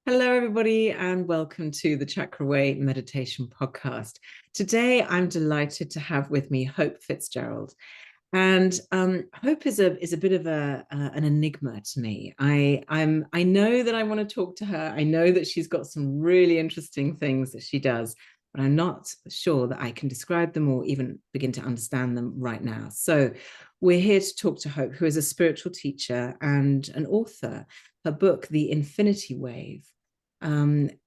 Hello, everybody, and welcome to the Chakra Way meditation podcast. Today, I'm delighted to have with me Hope Fitzgerald. And Hope is a bit of an enigma to me. I know that I want to talk to her. I know that she's got some really interesting things that she does, but I'm not sure that I can describe them or even begin to understand them right now. So we're here to talk to Hope, who is a spiritual teacher and an author. Her book, The Infinity Wave,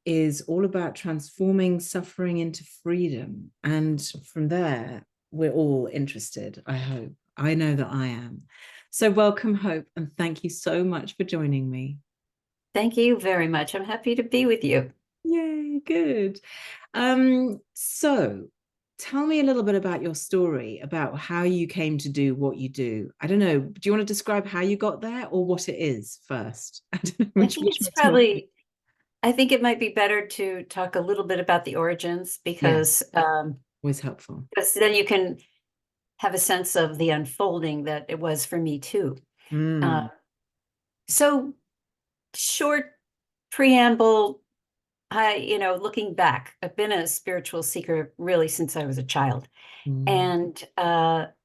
is all about transforming suffering into freedom. And from there, we're all interested, I hope. I know that I am. So, welcome, Hope, and thank you so much for joining me. Thank you very much. I'm happy to be with you. Yay, good. So tell me a little bit about your story, about how you came to do what you do. I don't know. Do you want to describe how you got there or what it is first? I don't know I which think which it's way to go. probably, I think it might be better to talk a little bit about the origins Yeah, always helpful. because then you can have a sense of the unfolding that it was for me too. Uh, Mm, so short preamble, looking back, I've been a spiritual seeker really since I was a child. mm. And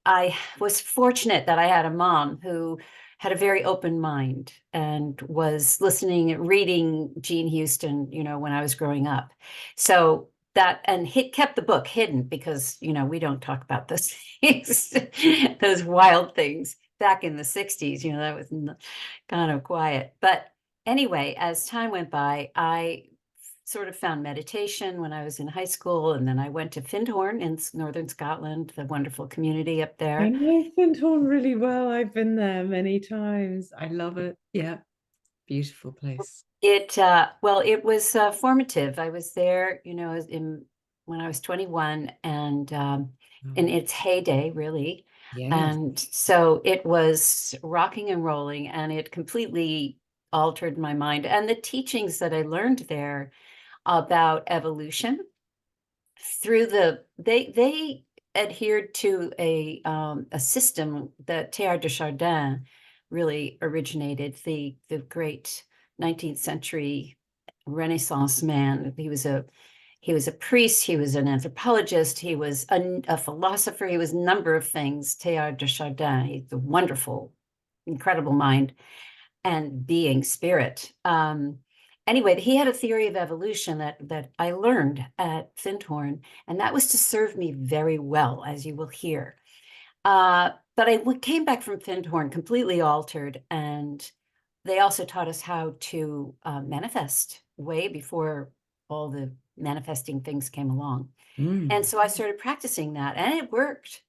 I was fortunate that I had a mom who had a very open mind and was listening, reading Jean Houston, when I was growing up. So that, and he kept the book hidden because, we don't talk about those things, those wild things back in the 60s, that was kind of quiet. But anyway, as time went by, I sort of found meditation when I was in high school, and then I went to Findhorn in northern Scotland, the wonderful community up I there. know Findhorn really well. I've been there many times. I love it. Yeah, beautiful place. It was formative. I was there, when I was 21, and in Oh, its heyday, really. yes. And so it was rocking and rolling, and it completely altered my mind. And the teachings that I learned there about evolution through they adhered to a system that Teilhard de Chardin really originated, the great 19th century Renaissance man. He was a priest, he was an anthropologist, he was a philosopher, he was a number of things. Teilhard de Chardin, he's a wonderful, incredible mind and being spirit. Anyway, he had a theory of evolution that I learned at Findhorn, and that was to serve me very well, as you will hear. But I came back from Findhorn completely altered, and they also taught us how to manifest way before all the manifesting things came along. And Mm. so I started practicing that, and it worked.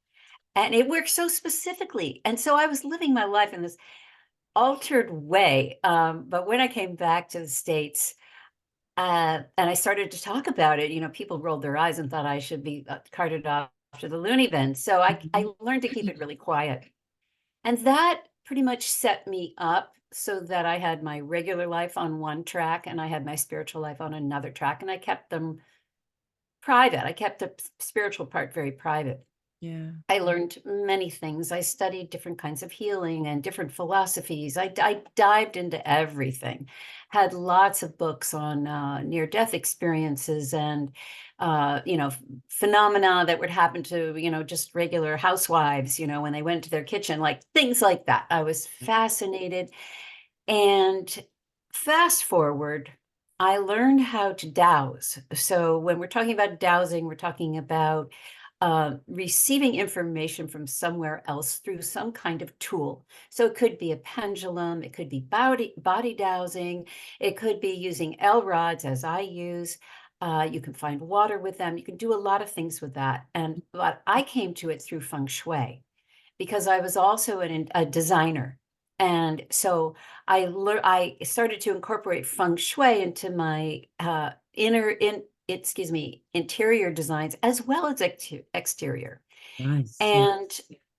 And it worked so specifically. And so I was living my life in this altered way. But when I came back to the States, and I started to talk about it, people rolled their eyes and thought I should be carted off to the loony bin. So I learned to keep it really quiet. And that pretty much set me up so that I had my regular life on one track and I had my spiritual life on another track. And I kept them private. I kept the spiritual part very private. Yeah. I learned many things. I studied different kinds of healing and different philosophies. I dived into everything, had lots of books on near-death experiences and, phenomena that would happen to, just regular housewives, when they went to their kitchen, like things like that. I was fascinated. And fast forward, I learned how to dowse. So when we're talking about dowsing, we're talking about receiving information from somewhere else through some kind of tool. So it could be a pendulum, it could be body dowsing, it could be using L rods as I use. You can find water with them. You can do a lot of things with that. But I came to it through feng shui because I was also a designer. And so I started to incorporate feng shui into my interior designs as well as exterior. Nice. Yeah. And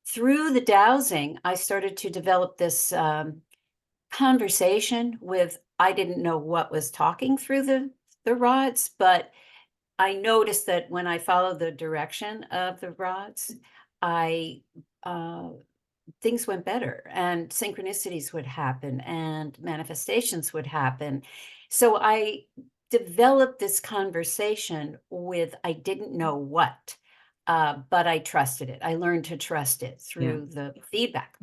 through the dowsing, I started to develop this conversation with, I didn't know what was talking through the rods, but I noticed that when I followed the direction of the rods, I uh, things went better, and synchronicities would happen and manifestations would happen. So I developed this conversation with, I didn't know what, but I trusted it. I learned to trust it through the feedback.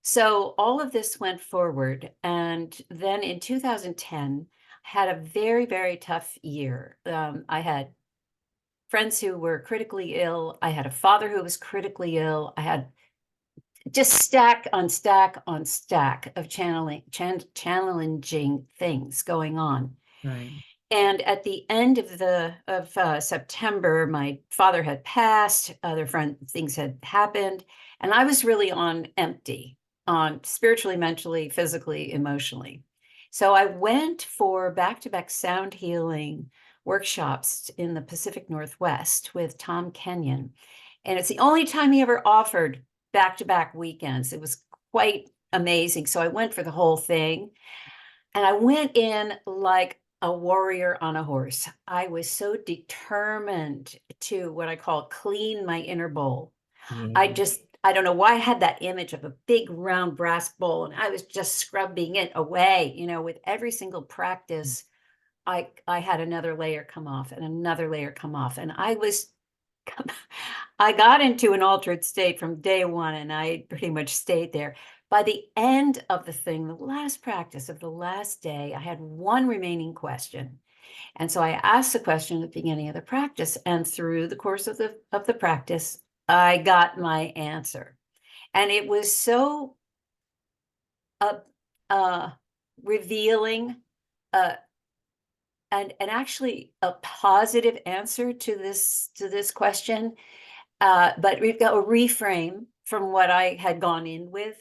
So all of this went forward. And then in 2010, had a very, very tough year. I had friends who were critically ill. I had a father who was critically ill. I had just stack on stack on stack of challenging things going on. Right. And at the end of September, my father had passed, other things had happened, and I was really on empty, on spiritually, mentally, physically, emotionally. So I went for back-to-back sound healing workshops in the Pacific Northwest with Tom Kenyon. And it's the only time he ever offered back-to-back weekends. It was quite amazing. So I went for the whole thing. And I went in like a warrior on a horse. I was so determined to, what I call, clean my inner bowl. Yeah. I don't know why I had that image of a big round brass bowl, and I was just scrubbing it away. With every single practice, I had another layer come off and another layer come off. And I got into an altered state from day one, and I pretty much stayed there. By the end of the thing, the last practice of the last day, I had one remaining question. And so I asked the question at the beginning of the practice, and through the course of the practice, I got my answer. And it was so revealing, and actually a positive answer to this question. But we've got a reframe from what I had gone in with,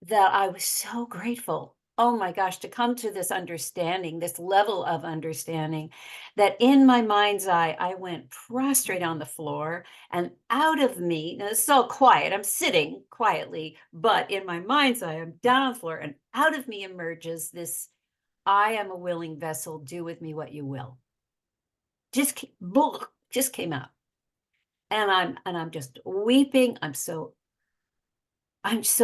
that I was so grateful. Oh my gosh, to come to this understanding, this level of understanding, that in my mind's eye, I went prostrate on the floor, and out of me, now this is all quiet, I'm sitting quietly, but in my mind's eye, I'm down on the floor, and out of me emerges this, I am a willing vessel, do with me what you will. Just came out. And I'm just weeping. I'm so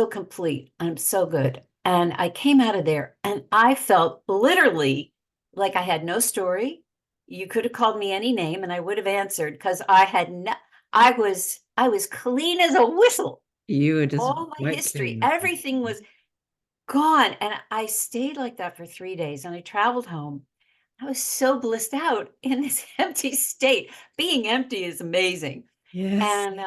complete. I'm so good. And I came out of there and I felt literally like I had no story. You could have called me any name and I would have answered, because I was clean as a whistle. You were just All my wiped history, clean. everything was gone. And I stayed like that for 3 days, and I traveled home. I was so blissed out in this empty state. Being empty is amazing. Yes. And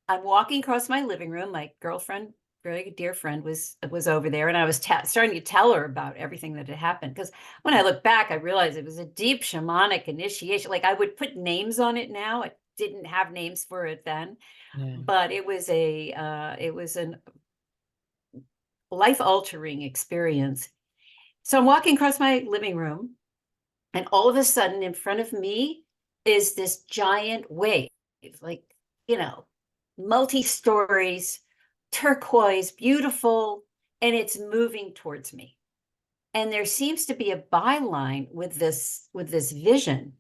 I'm walking across my living room. My girlfriend, very dear friend, was over there, and I was starting to tell her about everything that had happened. Because when I look back, I realized it was a deep shamanic initiation. Like, I would put names on it now. I didn't have names for it then, Yeah. but it was an life-altering experience. So I'm walking across my living room, and all of a sudden, in front of me is this giant wave, like, multi-stories, turquoise, beautiful, and it's moving towards me. And there seems to be a byline with this vision.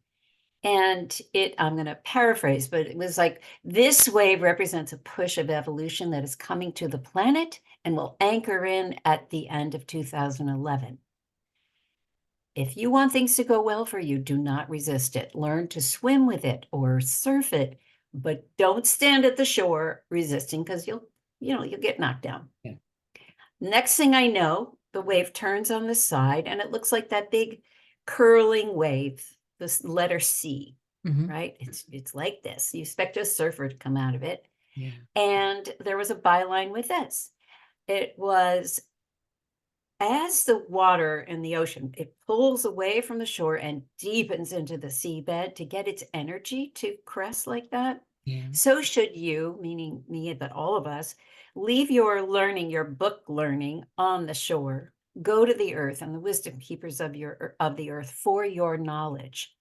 And I'm going to paraphrase, but it was like, this wave represents a push of evolution that is coming to the planet and will anchor in at the end of 2011. If you want things to go well for you, do not resist it. Learn to swim with it or surf it, but don't stand at the shore resisting, because you'll get knocked down. Yeah. Next thing I know, the wave turns on the side, and it looks like that big curling wave, this letter C, right? It's like this. You expect a surfer to come out of it. Yeah. And there was a byline with this. It was, as the water in the ocean, it pulls away from the shore and deepens into the seabed to get its energy to crest like that. Yeah. So should you, meaning me, but all of us, leave your learning, your book learning, on the shore. Go to the earth and the wisdom keepers of the earth for your knowledge,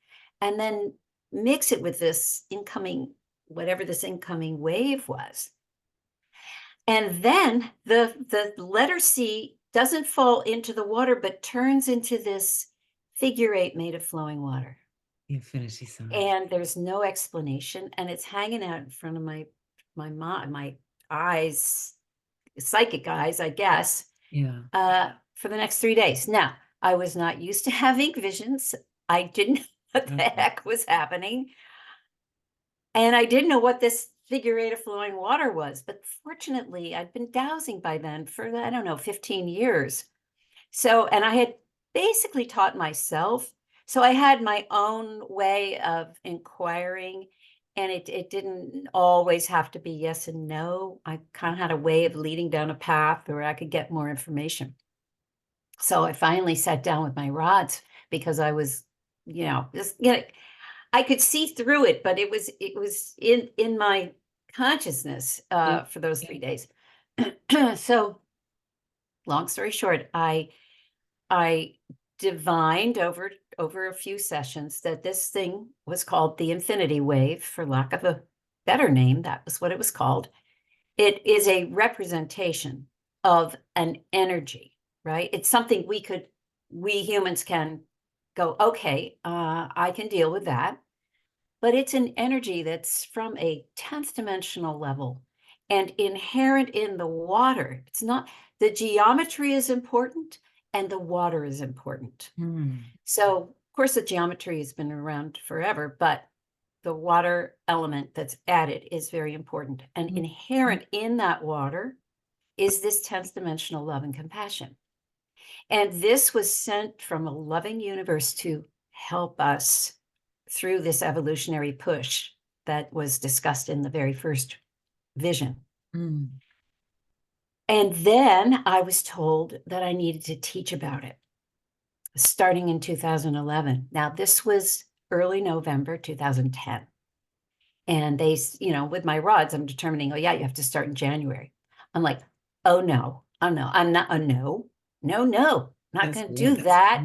and then mix it with this incoming, whatever this incoming wave was. And then the letter C doesn't fall into the water, but turns into this figure 8 made of flowing water. Infinity sign. And there's no explanation. And it's hanging out in front of my eyes, psychic eyes, I guess, Yeah. for the next 3 days. Now, I was not used to having visions. I didn't know what the Okay. heck was happening. And I didn't know what this figure eight of flowing water was. But fortunately, I'd been dowsing by then for, I don't know, 15 years. So, and I had basically taught myself. So I had my own way of inquiring, and it didn't always have to be yes and no. I kind of had a way of leading down a path where I could get more information. So I finally sat down with my rods because I was, just, I could see through it, but it was in my consciousness Yeah. for those 3 days. So long story short, I divined over a few sessions that this thing was called the infinity wave, for lack of a better name. That was what it was called. It is a representation of an energy, right? It's something we humans can go, okay, I can deal with that. But it's an energy that's from a 10th dimensional level and inherent in the water. It's not, the geometry is important and the water is important. So, of course, the geometry has been around forever, but the water element that's added is very important. And inherent in that water is this 10th dimensional love and compassion. And this was sent from a loving universe to help us through this evolutionary push that was discussed in the very first vision. Mm. And then I was told that I needed to teach about it starting in 2011. Now, this was early November 2010. And they, with my rods, I'm determining, oh, yeah, you have to start in January. I'm like, oh, no, I'm not, no, not That's going to do it. that.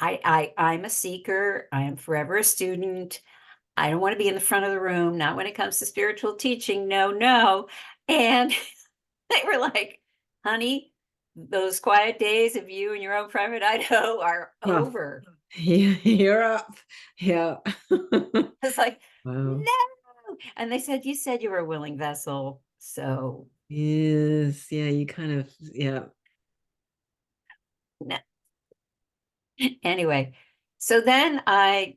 I'm a seeker. I am forever a student. I don't want to be in the front of the room, not when it comes to spiritual teaching. No, no. And they were like, honey, those quiet days of you in your own private Idaho are Oh, over. you're up. Yeah. It's like, Wow. no. And they said, you said you were a willing vessel. So Yes. Yeah. You kind of, yeah. no. Anyway, so then I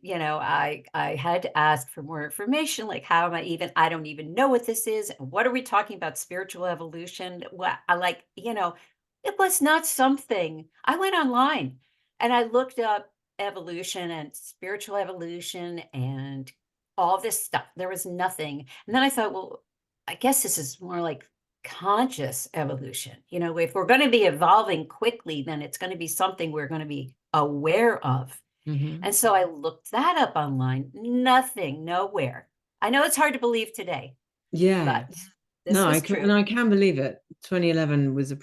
had to ask for more information, like how am I don't even know what this is. And what are we talking about? Spiritual evolution? What I like, it was not something. I went online and I looked up evolution and spiritual evolution and all this stuff. There was nothing. And then I thought, well, I guess this is more like conscious evolution. If we're going to be evolving quickly, then it's going to be something we're going to be aware of. And so I looked that up online. Nothing, nowhere. I know it's hard to believe today, Yeah. but No, this was true. I can believe it. 2011 was it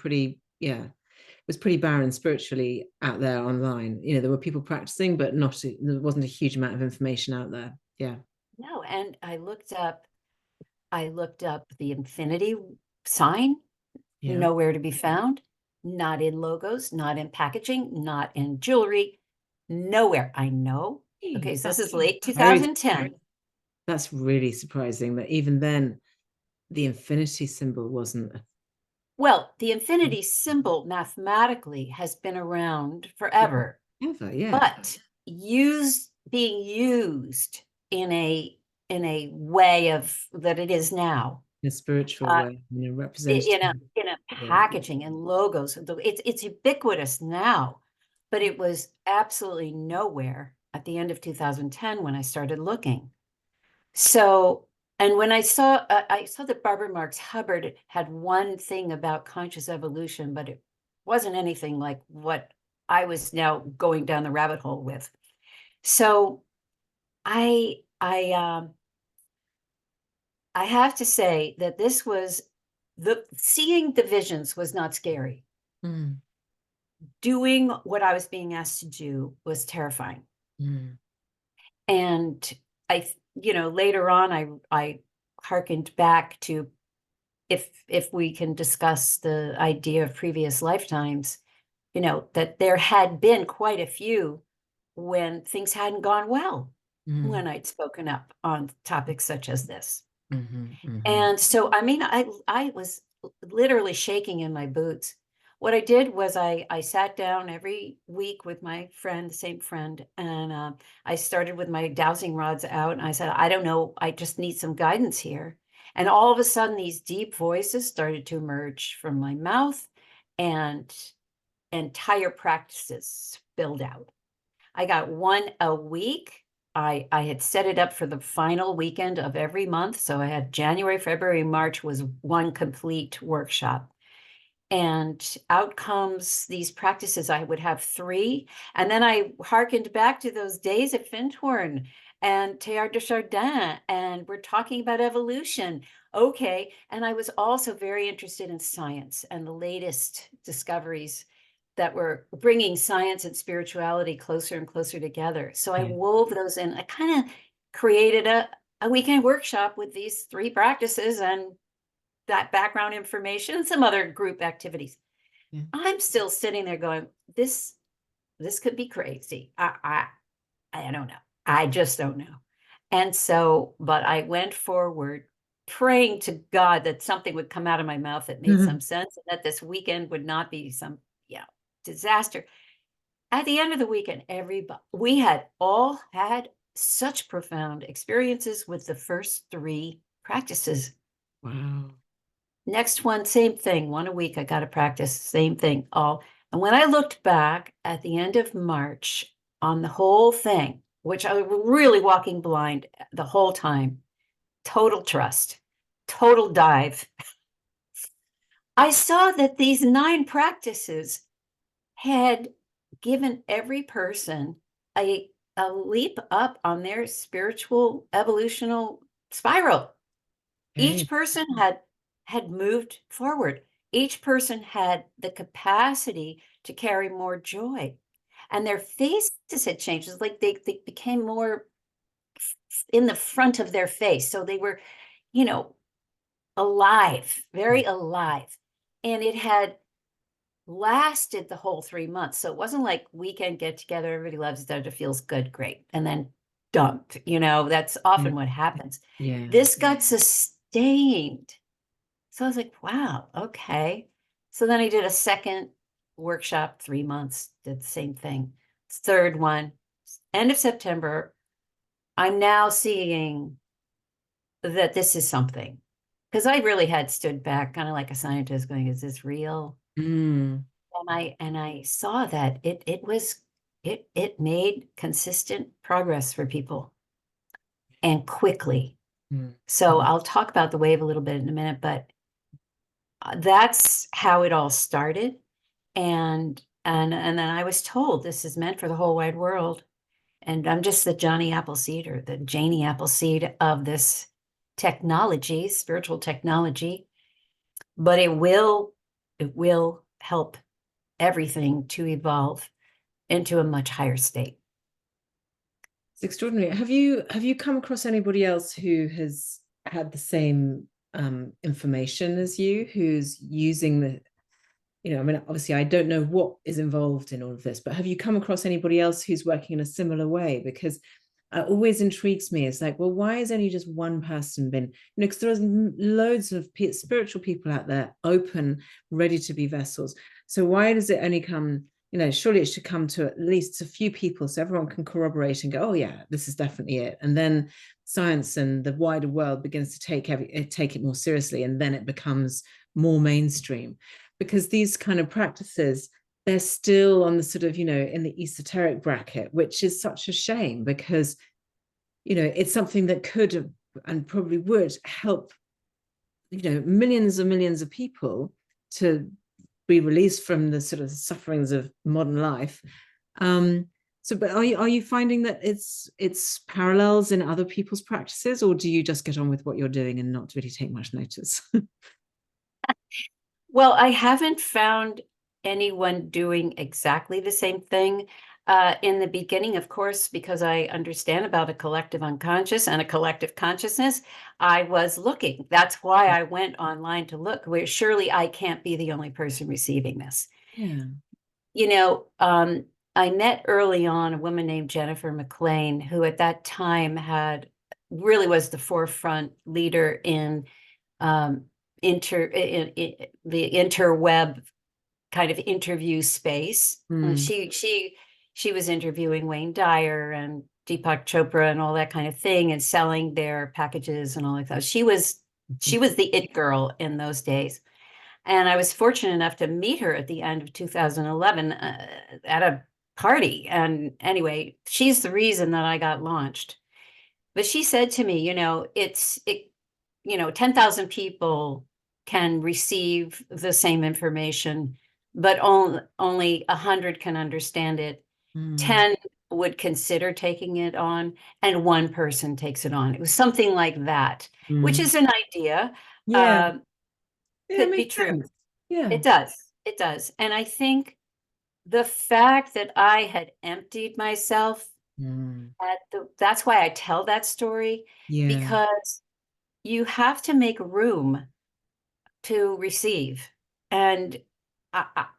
was pretty barren spiritually out there online. There were people practicing, but there wasn't a huge amount of information out there. Yeah. No, and I looked up the infinity sign, Yeah. nowhere to be found, not in logos, not in packaging, not in jewelry, nowhere. I know. Okay, so this is late Very 2010. That's really surprising that even then the infinity symbol wasn't Well, the infinity symbol mathematically has been around forever, ever. Yeah. but being used in a way of that it is now, In a spiritual uh, way, in representative. a Yeah. packaging and logos. It's ubiquitous now, but it was absolutely nowhere at the end of 2010 when I started looking. So, and when I saw that Barbara Marx Hubbard had one thing about conscious evolution, but it wasn't anything like what I was now going down the rabbit hole with. So I have to say that this was seeing the visions was not scary. Mm. Doing what I was being asked to do was terrifying. Mm. And later on, I hearkened back to if we can discuss the idea of previous lifetimes, that there had been quite a few when things hadn't gone well, Mm. when I'd spoken up on topics such as this. Mm-hmm. And so, I mean, I was literally shaking in my boots. What I did was I sat down every week with my friend, the same friend, and I started with my dowsing rods out, and I said, I don't know, I just need some guidance here. And all of a sudden, these deep voices started to emerge from my mouth, and entire practices spilled out. I got one a week. I had set it up for the final weekend of every month. So I had January, February, March was one complete workshop. And out comes these practices. I would have three. And then I hearkened back to those days at Findhorn and Teilhard de Chardin, and we're talking about evolution. Okay. And I was also very interested in science and the latest discoveries that were bringing science and spirituality closer and closer together. So I Yeah. wove those in. I kind of created a weekend workshop with these three practices and that background information and some other group activities. Yeah. I'm still sitting there going, this could be crazy. I don't know. I just don't know. And so, but I went forward praying to God that something would come out of my mouth that made some sense, and that this weekend would not be some, disaster. At the end of the weekend, we had all had such profound experiences with the first three practices. Wow. Next one, same thing. One a week, I got to practice, same thing. All. And when I looked back at the end of March on the whole thing, which I was really walking blind the whole time, total trust, total dive, I saw that these 9 practices had given every person a leap up on their spiritual evolutional spiral. Okay. Each person had moved forward. Each person had the capacity to carry more joy, and their faces had changed. It's like they became more in the front of their face, so they were, you know, alive, very alive, and it had lasted the whole 3 months. So it wasn't like weekend get together, everybody loves each other, feels good, great, and then dumped. That's Yeah. often what happens. Yeah. This got sustained. So I was like, wow, okay. So then I did a second workshop, 3 months, did the same thing. Third one, end of September, I'm now seeing that this is something. Because I really had stood back, kind of like a scientist going, is this real? Mm. And I saw that it made consistent progress for people and quickly. Mm. So I'll talk about the wave a little bit in a minute, but that's how it all started. And then I was told this is meant for the whole wide world. And I'm just the Johnny Appleseed or the Janie Appleseed of this technology, spiritual technology, but it will help everything to evolve into a much higher state. It's extraordinary. Have you come across anybody else who has had the same information as you, who's using I mean, obviously, I don't know what is involved in all of this, but have you come across anybody else who's working in a similar way? Because it always intrigues me. It's like, well, why has only just one person been, because there's loads of spiritual people out there, open, ready to be vessels. So why does it only come, surely it should come to at least a few people so everyone can corroborate and go, oh yeah, this is definitely it. And then science and the wider world begins to take it more seriously, and then it becomes more mainstream. Because these kind of practices, they're still on the sort of, in the esoteric bracket, which is such a shame because, it's something that could have and probably would help, millions and millions of people to be released from the sort of sufferings of modern life. But are you finding that it's parallels in other people's practices, or do you just get on with what you're doing and not really take much notice? Well, I haven't found anyone doing exactly the same thing. In the beginning, of course, because I understand about a collective unconscious and a collective consciousness, I was looking. That's why I went online to look, where surely I can't be the only person receiving this. Yeah. You know, I met early on a woman named Jennifer McLean, who at that time had really was the forefront leader in the interweb kind of interview space. And she was interviewing Wayne Dyer and Deepak Chopra and all that kind of thing, and selling their packages and all that. She was the it girl in those days. And I was fortunate enough to meet her at the end of 2011 at a party. And anyway, she's the reason that I got launched. But she said to me, 10,000 people can receive the same information, but only 100 can understand it. 10 would consider taking it on, and one person takes it on. It was something like that, which is an idea. Yeah. Could be Makes true. sense. Yeah. It does. It does. And I think the fact that I had emptied myself that's why I tell that story, because you have to make room to receive. And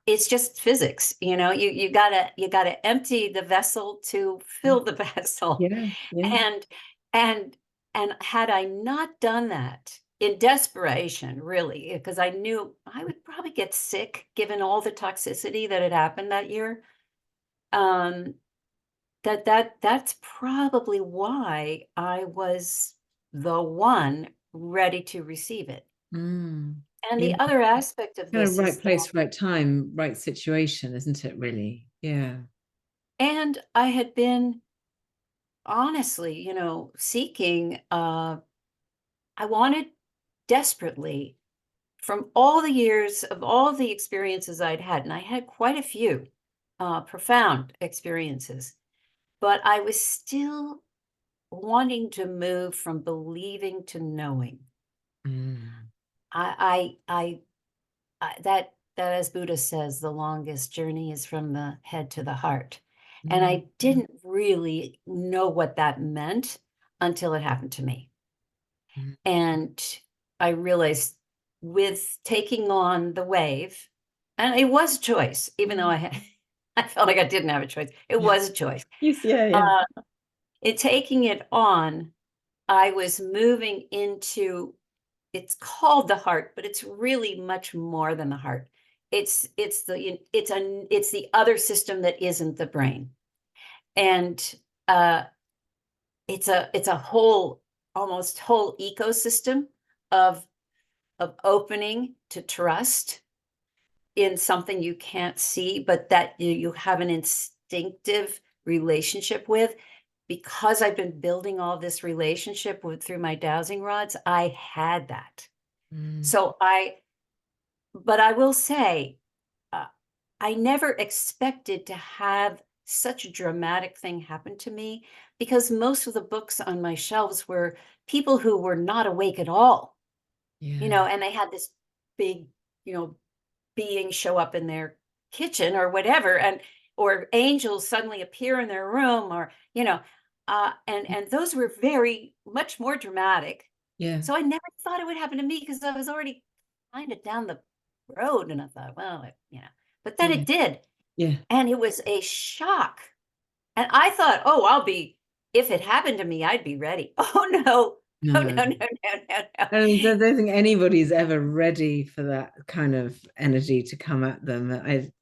it's just physics, you gotta empty the vessel to fill the vessel. And had I not done that in desperation, really, because I knew I would probably get sick given all the toxicity that had happened that year, that's probably why I was the one ready to receive it. And the other aspect of kind of this right is place, right time, right situation, isn't it, really? Yeah. And I had been honestly, seeking, I wanted desperately, from all the years of all the experiences I'd had, and I had quite a few profound experiences, but I was still wanting to move from believing to knowing. That as Buddha says, the longest journey is from the head to the heart. And I didn't really know what that meant until it happened to me. And I realized with taking on the wave, and it was a choice, even though I felt like I didn't have a choice. It was a choice. Taking it on, I was moving into, it's called the heart, but it's really much more than the heart. It's the other system that isn't the brain. And it's a whole, almost whole ecosystem of opening to trust in something you can't see, but that you have an instinctive relationship with. Because I've been building all this relationship through my dowsing rods, I had that. But I will say, I never expected to have such a dramatic thing happen to me, because most of the books on my shelves were people who were not awake at all, and they had this big, being show up in their kitchen or whatever, or angels suddenly appear in their room, or, and those were very much more dramatic. So I never thought it would happen to me, because I was already kind of down the road, and I thought, well, but then it did. And it was a shock. And I thought, oh, if it happened to me, I'd be ready. Oh, no. No. I don't think anybody's ever ready for that kind of energy to come at them.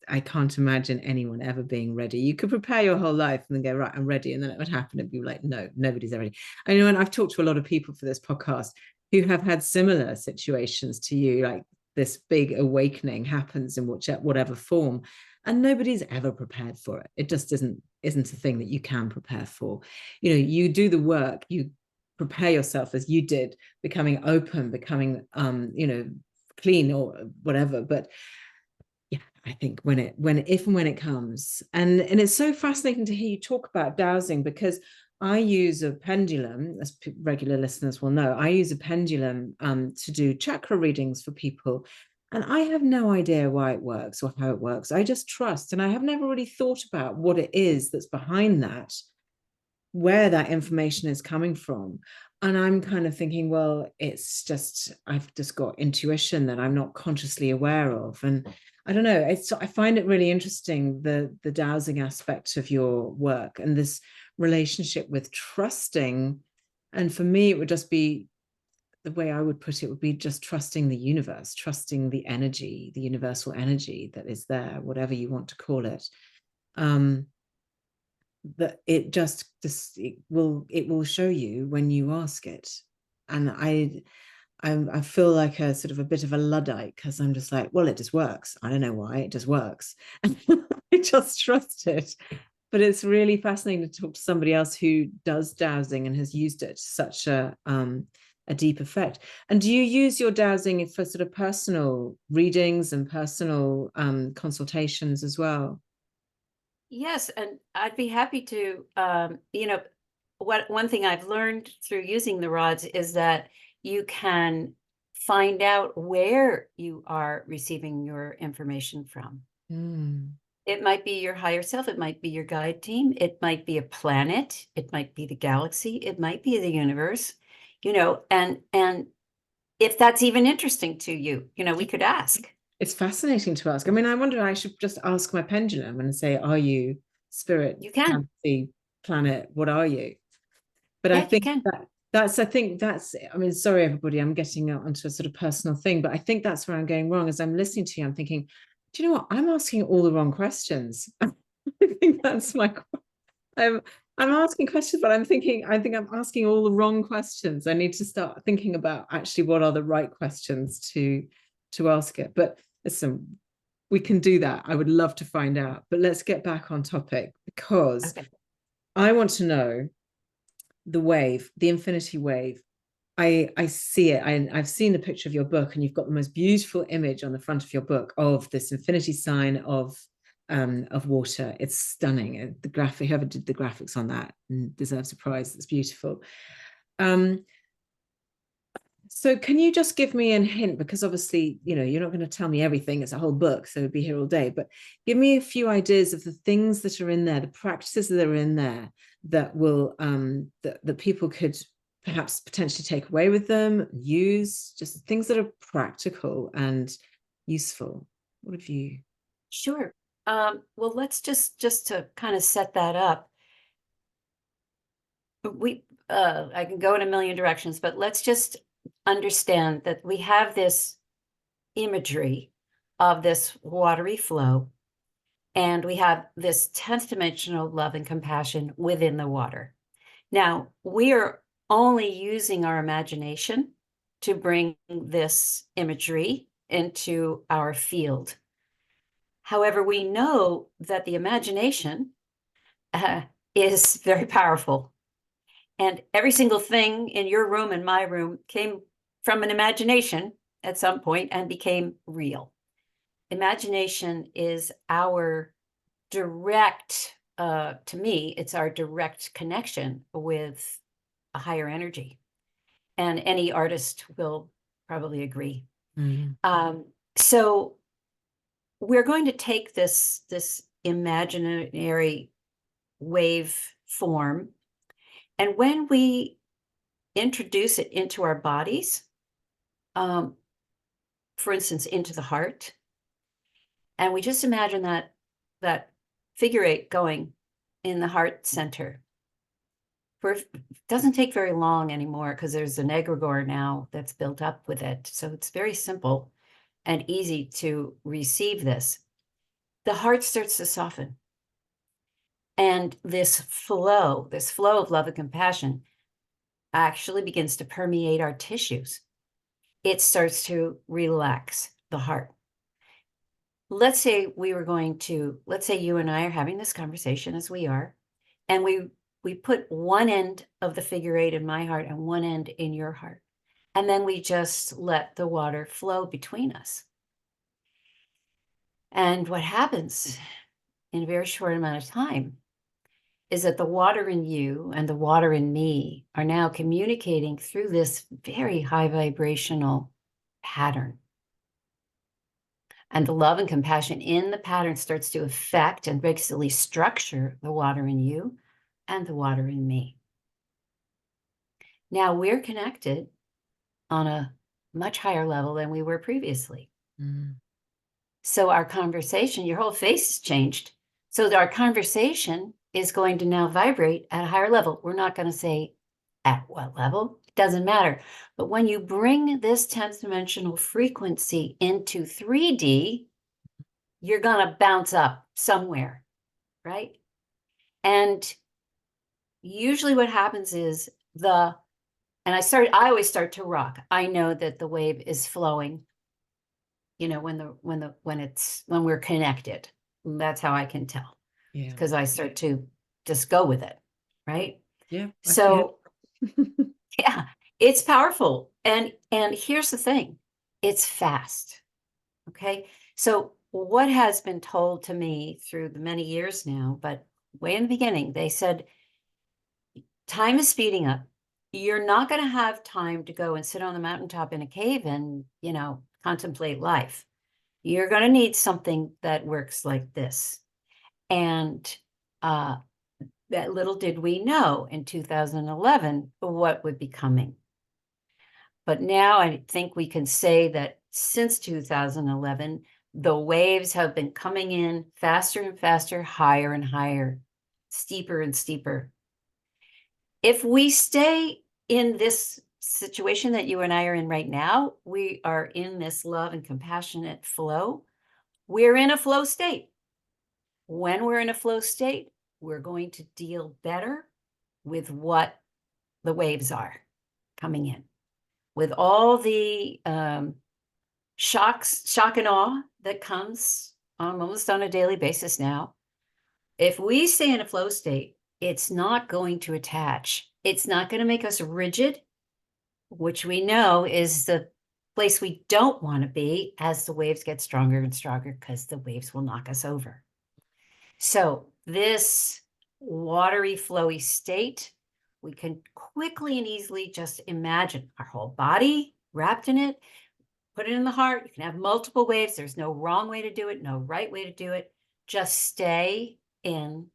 I can't imagine anyone ever being ready. You could prepare your whole life and then go, right, I'm ready. And then it would happen. It'd be like, no, nobody's ever ready. I know, and I've talked to a lot of people for this podcast who have had similar situations to you, like this big awakening happens in whatever form, and nobody's ever prepared for it. It just isn't a thing that you can prepare for. You do the work, you prepare yourself as you did, becoming open, becoming clean or whatever. But yeah, I think when it comes, and it's so fascinating to hear you talk about dowsing, because I use a pendulum, as regular listeners will know. I use a pendulum to do chakra readings for people, and I have no idea why it works or how it works. I just trust, and I have never really thought about what it is that's behind that, where that information is coming from. And I'm kind of thinking, well, I've just got intuition that I'm not consciously aware of. And I don't know, I find it really interesting, the dowsing aspect of your work and this relationship with trusting And for me, it would just be, the way I would put it would be just trusting the universe, trusting the energy, the universal energy that is there, whatever you want to call it. That it will show you when you ask it. And I feel like a sort of a bit of a Luddite, because I'm just like, well, it just works. I don't know why, it just works. And I just trust it. But it's really fascinating to talk to somebody else who does dowsing and has used it to such a deep effect. And do you use your dowsing for sort of personal readings and personal consultations as well? Yes, and I'd be happy to, one thing I've learned through using the rods is that you can find out where you are receiving your information from. Mm. It might be your higher self, it might be your guide team, it might be a planet, it might be the galaxy, it might be the universe, and if that's even interesting to you, we could ask. It's fascinating to ask. I mean, I wonder, I should just ask my pendulum and say, are you spirit, You can. fantasy, planet? What are you? But I Yeah, you think can. I mean, sorry, everybody, I'm getting onto a sort of personal thing, but I think that's where I'm going wrong. As I'm listening to you, I'm thinking, do you know what? I'm asking all the wrong questions. I think that's I'm, I'm asking questions, but I think I'm asking all the wrong questions. I need to start thinking about actually what are the right questions to ask it. But listen, we can do that. I would love to find out. But let's get back on topic, because Okay. I want to know the wave, the infinity wave. I see it. I've seen the picture of your book, and you've got the most beautiful image on the front of your book of this infinity sign of water. It's stunning. The graphic, whoever did the graphics on that deserves a prize. It's beautiful. Um, so can you just give me a hint? Because obviously, you're not going to tell me everything. It's a whole book, so we'd be here all day. But give me a few ideas of the things that are in there, the practices that are in there that will that people could perhaps potentially take away with them, use, just things that are practical and useful. What have you? Sure. Well, let's just to kind of set that up. I can go in a million directions, but let's just understand that we have this imagery of this watery flow, and we have this 10th dimensional love and compassion within the water. Now, we are only using our imagination to bring this imagery into our field. However, we know that the imagination is very powerful. And every single thing in your room and my room came from an imagination at some point and became real. Imagination is our direct, to me, it's our direct connection with a higher energy. And any artist will probably agree. Mm. So we're going to take this imaginary wave form, and when we introduce it into our bodies, for instance, into the heart, and we just imagine that figure eight going in the heart center. It doesn't take very long anymore, because there's an egregore now that's built up with it. So it's very simple and easy to receive this. The heart starts to soften. And this flow of love and compassion actually begins to permeate our tissues. It starts to relax the heart. Let's say you and I are having this conversation, as we are, and we put one end of the figure eight in my heart and one end in your heart. And then we just let the water flow between us. And what happens in a very short amount of time is that the water in you and the water in me are now communicating through this very high vibrational pattern. And the love and compassion in the pattern starts to affect and basically structure the water in you and the water in me. Now we're connected on a much higher level than we were previously. Mm. So our conversation, your whole face has changed. So our conversation is going to now vibrate at a higher level. We're not going to say at what level, it doesn't matter. But when you bring this 10th dimensional frequency into 3D, you're going to bounce up somewhere, right? And usually what happens is I always start to rock. I know that the wave is flowing, when we're connected. That's how I can tell. Yeah. Because I start to just go with it, right? Yeah. So yeah, it's powerful. And here's the thing, it's fast. Okay. So what has been told to me through the many years now, but way in the beginning, they said, time is speeding up. You're not going to have time to go and sit on the mountaintop in a cave and, contemplate life. You're going to need something that works like this. And that little did we know in 2011 what would be coming. But now I think we can say that since 2011, the waves have been coming in faster and faster, higher and higher, steeper and steeper. If we stay in this situation that you and I are in right now, we are in this love and compassionate flow. We're in a flow state. When we're in a flow state, we're going to deal better with what the waves are coming in, with all the shock and awe that comes almost on a daily basis now. If we stay in a flow state, it's not going to attach. It's not going to make us rigid, which we know is the place we don't want to be as the waves get stronger and stronger, because the waves will knock us over. So this watery, flowy state, we can quickly and easily just imagine our whole body wrapped in it, put it in the heart. You can have multiple waves. There's no wrong way to do it, no right way to do it. Just stay in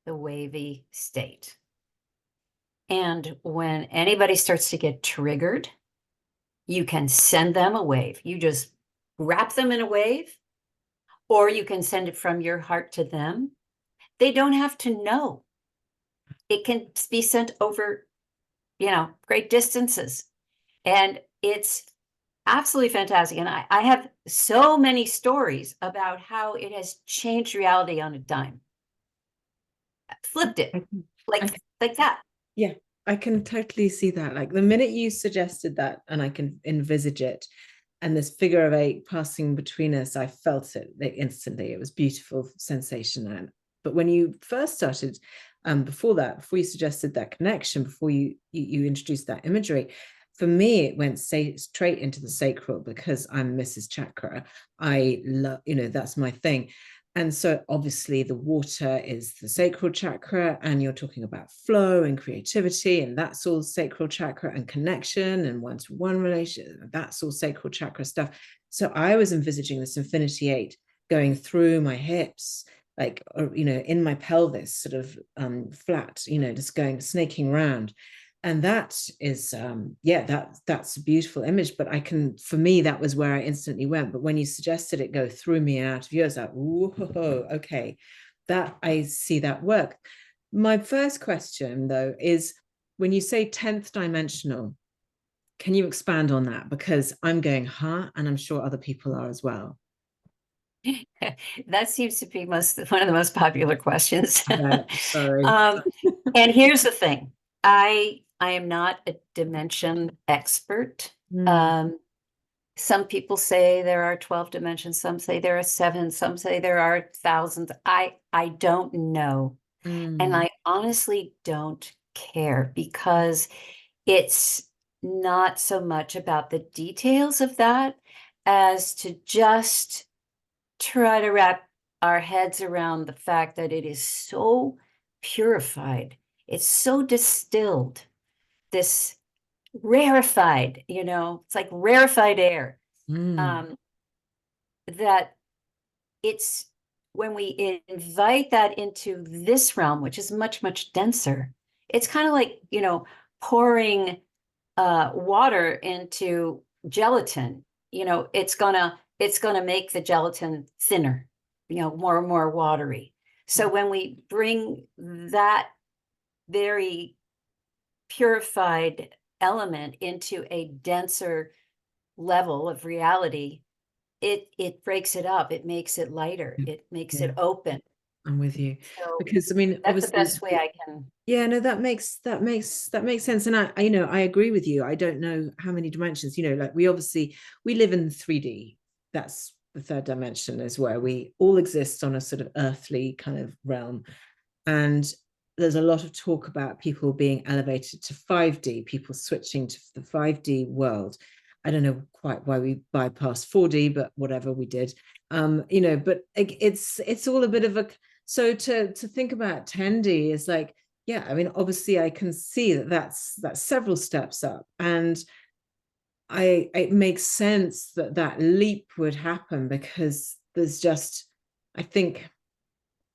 the wavy state. And when anybody starts to get triggered, you can send them a wave. You just wrap them in a wave, or you can send it from your heart to them. They don't have to know. It can be sent over, great distances. And it's absolutely fantastic. And I have so many stories about how it has changed reality on a dime. Flipped it like that. Yeah, I can totally see that. Like the minute you suggested that, and I can envisage it, and this figure of 8 passing between us, I felt it instantly. It was beautiful sensation. But when you first started, before you suggested that connection, before you introduced that imagery, for me, it went straight into the sacral, because I'm Mrs. Chakra. I love, that's my thing. And so obviously the water is the sacral chakra, and you're talking about flow and creativity, and that's all sacral chakra, and connection and one-to-one relationship, that's all sacral chakra stuff. So I was envisaging this infinity 8 going through my hips, like, in my pelvis, sort of flat, just snaking around. And that is, that's a beautiful image. But for me, that was where I instantly went. But when you suggested it go through me and out of you, I was like, whoa, okay, that I see that work. My first question, though, is when you say 10th dimensional, can you expand on that? Because I'm going, and I'm sure other people are as well. That seems to be one of the most popular questions. Sorry. And here's the thing. I am not a dimension expert. Some people say there are 12 dimensions. Some say there are 7. Some say there are thousands. I don't know. And I honestly don't care, because it's not so much about the details of that as to just try to wrap our heads around the fact that it is so purified. It's so distilled, this rarefied, it's like rarefied air. That it's, when we invite that into this realm, which is much, much denser, it's kind of like, pouring water into gelatin. It's gonna make the gelatin thinner, more and more watery. So when we bring that very purified element into a denser level of reality, it breaks it up. It makes it lighter. It makes Yeah, it open. I'm with you. So Because I mean, that's the obviously, best way I can. yeah, no, that makes sense. And I agree with you. I don't know how many dimensions, like we live in 3D. That's the third dimension, is where we all exist on a sort of earthly kind of realm. And there's a lot of talk about people being elevated to 5D, people switching to the 5D world. I don't know quite why we bypassed 4D, but whatever, we did. But it's all a bit of a, so to think about 10D is like, yeah, I mean, obviously I can see that that's several steps up, and it makes sense that that leap would happen, because there's just, I think,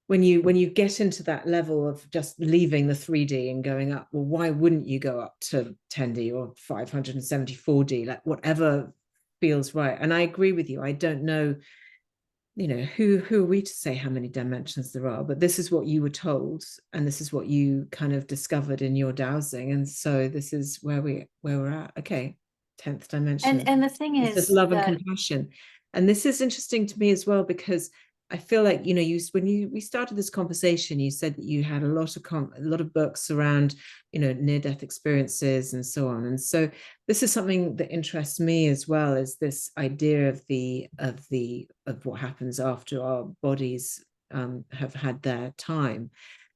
when you get into that level of just leaving the 3D and going up, well, why wouldn't you go up to 10D or 574D, like whatever feels right? And I agree with you. I don't know, who are we to say how many dimensions there are, but this is what you were told, and this is what you kind of discovered in your dowsing, and so this is where we're at. Okay, 10th dimension. And the thing It's just is love and that compassion. And this is interesting to me as well, because I feel like, we started this conversation, you said that you had a lot of books around, near-death experiences and so on. And so this is something that interests me as well, is this idea of what happens after our bodies have had their time,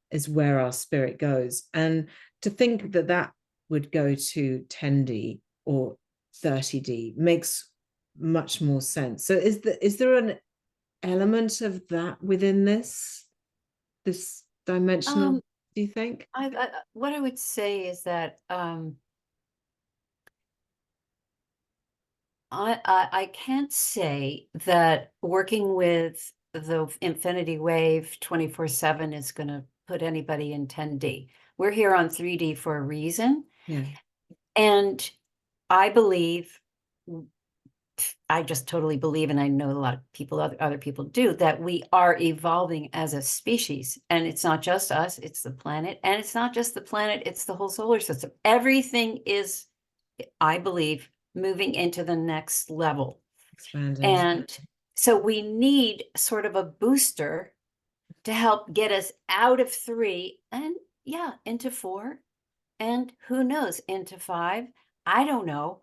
is where our spirit goes. And to think that that would go to 10D or 30D makes much more sense. So is there an element of that within this dimensional, um do you think? what I would say is that I can't say that working with the infinity wave 24/7 is going to put anybody in 10D. We're here on 3D for a reason. Yeah. And I believe, I just totally believe, and I know a lot of people, other people do, that we are evolving as a species. And it's not just us, it's the planet. And it's not just the planet, it's the whole solar system. Everything is, I believe, moving into the next level. Expanding. And so we need sort of a booster to help get us out of 3 and, yeah, into 4, and who knows, into 5. I don't know.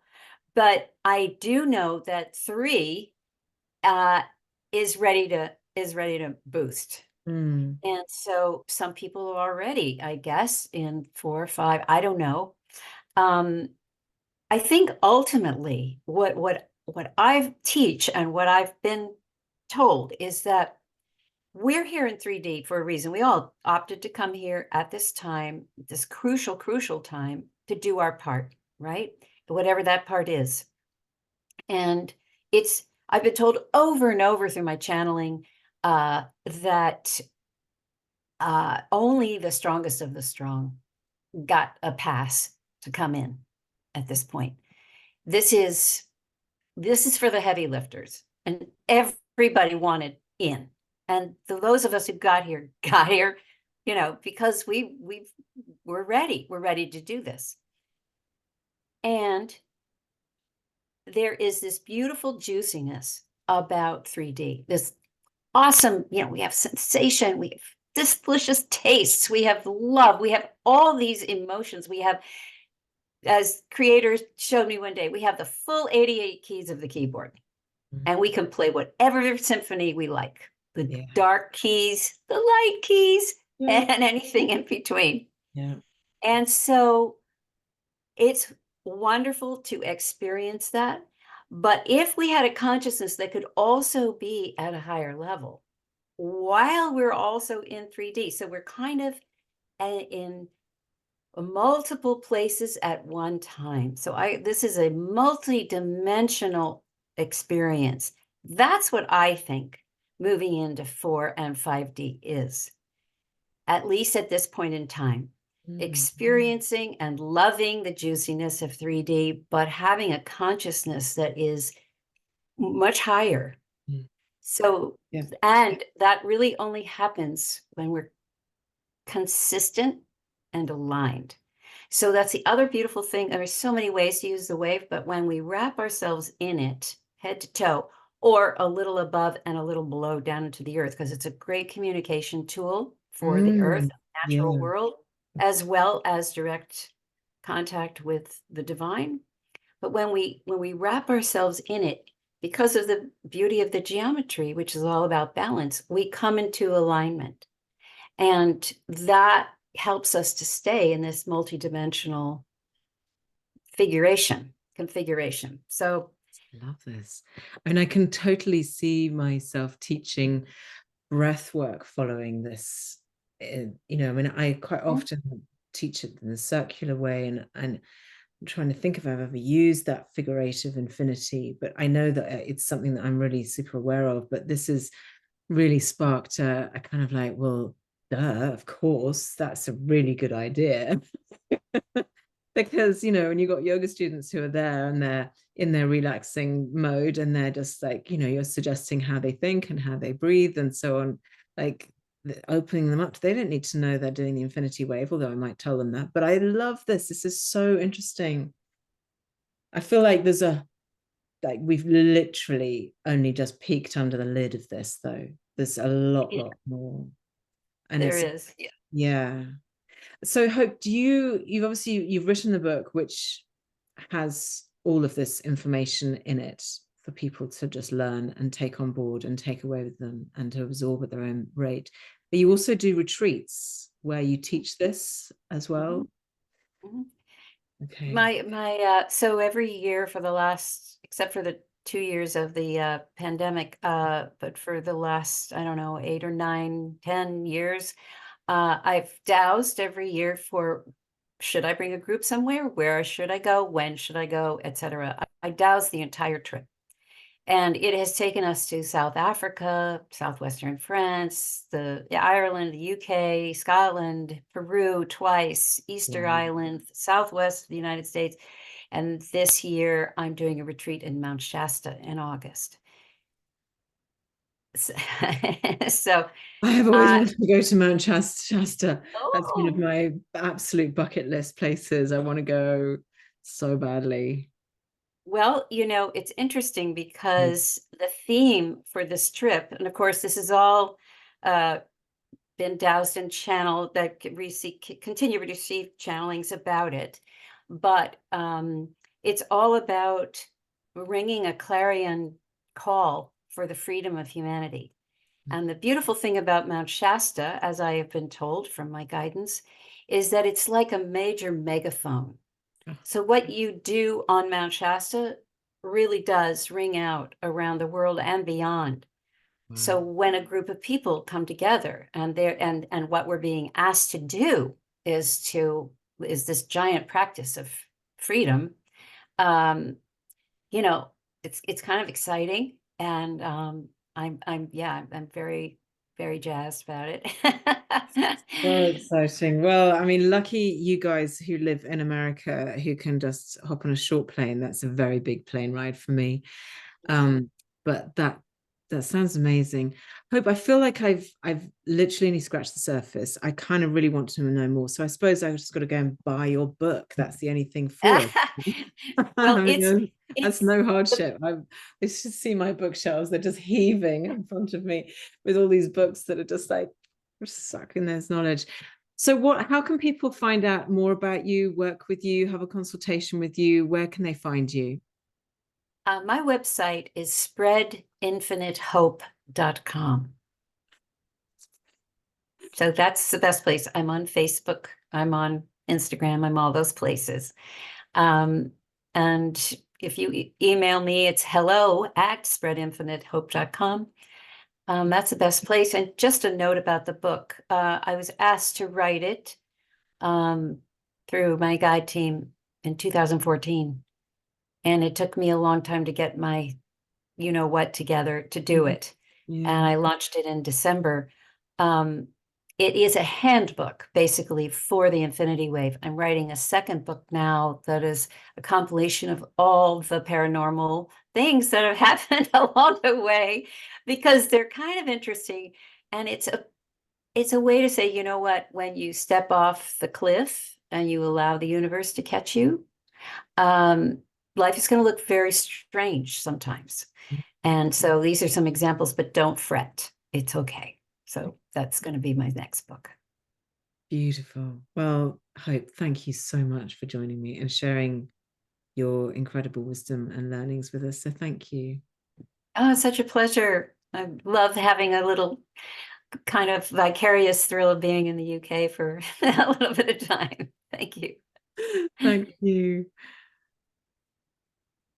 But I do know that 3 uh, is ready to boost. Mm. And so some people are already, I guess, in 4 or 5. I don't know. Um, I think ultimately what I teach and what I've been told is that we're here in 3D for a reason. We all opted to come here at this time, this crucial, crucial time, to do our part, right? Whatever that part is. And I've been told over and over through my channeling that only the strongest of the strong got a pass to come in at this point. This is for the heavy lifters, and everybody wanted in. And those of us who got here, because we're ready. We're ready to do this. And there is this beautiful juiciness about 3D. This awesome, we have sensation, we have this delicious tastes, we have love, we have all these emotions. We have, as creators showed me one day, we have the full 88 keys of the keyboard, and we can play whatever symphony we like. The Yeah. dark keys, the light keys, Yeah. and anything in between. Yeah. And so it's wonderful to experience that. But if we had a consciousness that could also be at a higher level while we're also in 3D, so we're kind of in multiple places at one time. So this is a multi-dimensional experience. That's what I think moving into 4 and 5D is, at least at this point in time. Experiencing and loving the juiciness of 3D, but having a consciousness that is much higher. So, Yeah. and that really only happens when we're consistent and aligned. So that's the other beautiful thing. There are so many ways to use the wave, but when we wrap ourselves in it, head to toe, or a little above and a little below down into the earth, because it's a great communication tool for the earth, natural Yeah. world, as well as direct contact with the divine. But when we wrap ourselves in it, because of the beauty of the geometry, which is all about balance, we come into alignment. And that helps us to stay in this multidimensional configuration. So Love this. And I can totally see myself teaching breath work following this. I mean, I quite often teach it in the circular way, and I'm trying to think if I've ever used that figurative infinity, but I know that it's something that I'm really super aware of. But this has really sparked a kind of like, well, duh, of course, that's a really good idea. Because when you've got yoga students who are there and they're in their relaxing mode, and they're just like, you're suggesting how they think and how they breathe and so on, like opening them up, they don't need to know they're doing the infinity wave, although I might tell them that. But I love this is so interesting. I feel like we've literally only just peeked under the lid of this, though. There's a lot more. And there is. yeah. So Hope, you've written the book, which has all of this information in it for people to just learn and take on board and take away with them and to absorb at their own rate. But you also do retreats where you teach this as well. Mm-hmm. Okay. So every year for the last, except for the 2 years of the pandemic, but for the last, I don't know, 8 or 9, 10 years, I've dowsed every year for, should I bring a group somewhere? Where should I go? When should I go? Etc. I dowsed the entire trip. And it has taken us to South Africa, southwestern France, Ireland, the UK, Scotland, Peru twice, Easter Island, southwest of the United States. And this year I'm doing a retreat in Mount Shasta in August. So, I have always wanted to go to Mount Shasta. That's one of oh, my absolute bucket list places. I want to go so badly. well, it's interesting because the theme for this trip, and of course, this is all been doused and channeled that continue to receive channelings about it. But it's all about ringing a clarion call for the freedom of humanity. And the beautiful thing about Mount Shasta, as I have been told from my guidance, is that it's like a major megaphone. So what you do on Mount Shasta really does ring out around the world and beyond. So when a group of people come together and what we're being asked to do is this giant practice of freedom, um, it's kind of exciting, and I'm very, very jazzed about it. So exciting. Well, I mean, lucky you guys who live in America who can just hop on a short plane. That's a very big plane ride for me. But that sounds amazing. Hope, I feel like I've literally only scratched the surface. I kind of really want to know more. So I suppose I've just got to go and buy your book. That's the only thing for it. Well, I mean, that's it's no hardship. I just see my bookshelves, they're just heaving in front of me with all these books that are just like sucking this knowledge. So how can people find out more about you, work with you, have a consultation with you? Where can they find you? my website is spreadinfinitehope.com. So that's the best place. I'm on Facebook, I'm on Instagram, I'm all those places. And if you email me, it's hello@spreadinfinitehope.com. That's the best place. And just a note about the book. I was asked to write it through my guide team in 2014. And it took me a long time to get my what together to do it. Yeah. And I launched it in December. It is a handbook basically for the infinity wave. I'm writing a second book now that is a compilation of all the paranormal things that have happened along the way, because they're kind of interesting. And it's a way to say, you know what, when you step off the cliff and you allow the universe to catch you, life is going to look very strange sometimes. And so these are some examples, but don't fret. It's okay. So that's going to be my next book. Beautiful. Well, Hope, thank you so much for joining me and sharing your incredible wisdom and learnings with us. So thank you. Oh, such a pleasure. I love having a little kind of vicarious thrill of being in the UK for a little bit of time. Thank you. Thank you.